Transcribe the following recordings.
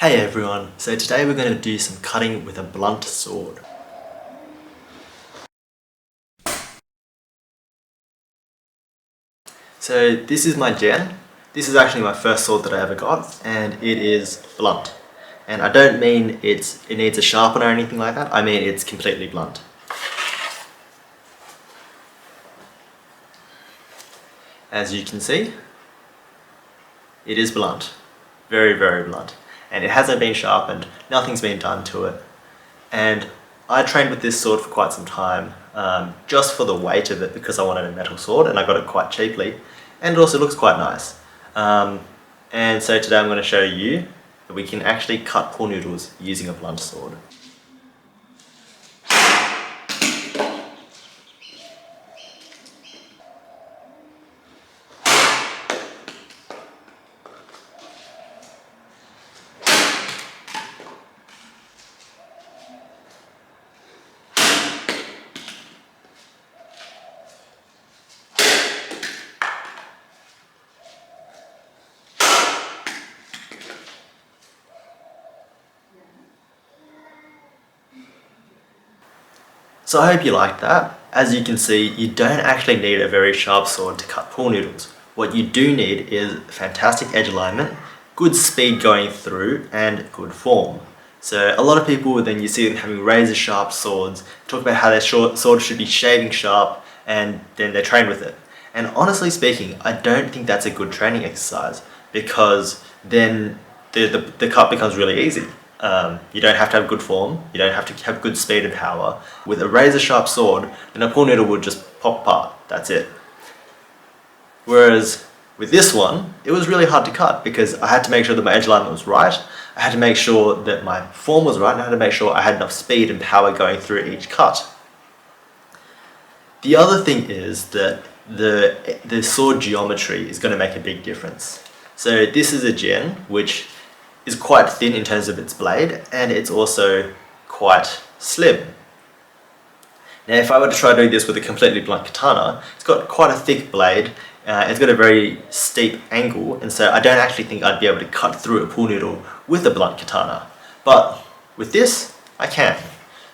Hey everyone, so today we're going to do some cutting with a blunt sword. So this is my Jian. This is actually my first sword that I ever got, and it is blunt. And I don't mean it needs a sharpener or anything like that, I mean it's completely blunt. As you can see, it is blunt. Very, very blunt. And it hasn't been sharpened, nothing's been done to it. And I trained with this sword for quite some time, just for the weight of it, because I wanted a metal sword and I got it quite cheaply. And it also looks quite nice. And so today I'm going to show you that we can actually cut pool noodles using a blunt sword. So I hope you liked that. As you can see, you don't actually need a very sharp sword to cut pool noodles. What you do need is fantastic edge alignment, good speed going through, and good form. So a lot of people, then you see them having razor sharp swords, talk about how their sword should be shaving sharp, and then they train with it. And honestly speaking, I don't think that's a good training exercise, because then the cut becomes really easy. You don't have to have good form, you don't have to have good speed and power. With a razor sharp sword, then a pool noodle would just pop apart, that's it. Whereas with this one, it was really hard to cut because I had to make sure that my edge alignment was right, I had to make sure that my form was right, and I had to make sure I had enough speed and power going through each cut. The other thing is that the sword geometry is going to make a big difference. So this is a Jian, which is quite thin in terms of its blade, and it's also quite slim. Now if I were to try doing this with a completely blunt katana, it's got quite a thick blade, it's got a very steep angle, and so I don't actually think I'd be able to cut through a pool noodle with a blunt katana. But with this, I can.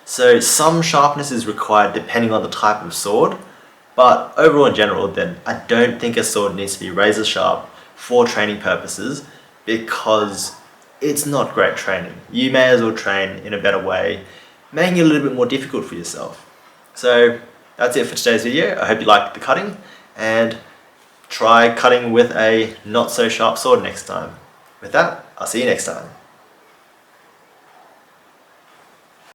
So some sharpness is required depending on the type of sword, but overall in general then, I don't think a sword needs to be razor sharp for training purposes, because it's not great training. You may as well train in a better way, making it a little bit more difficult for yourself. So that's it for today's video. I hope you liked the cutting, and try cutting with a not so sharp sword next time. With that, I'll see you next time.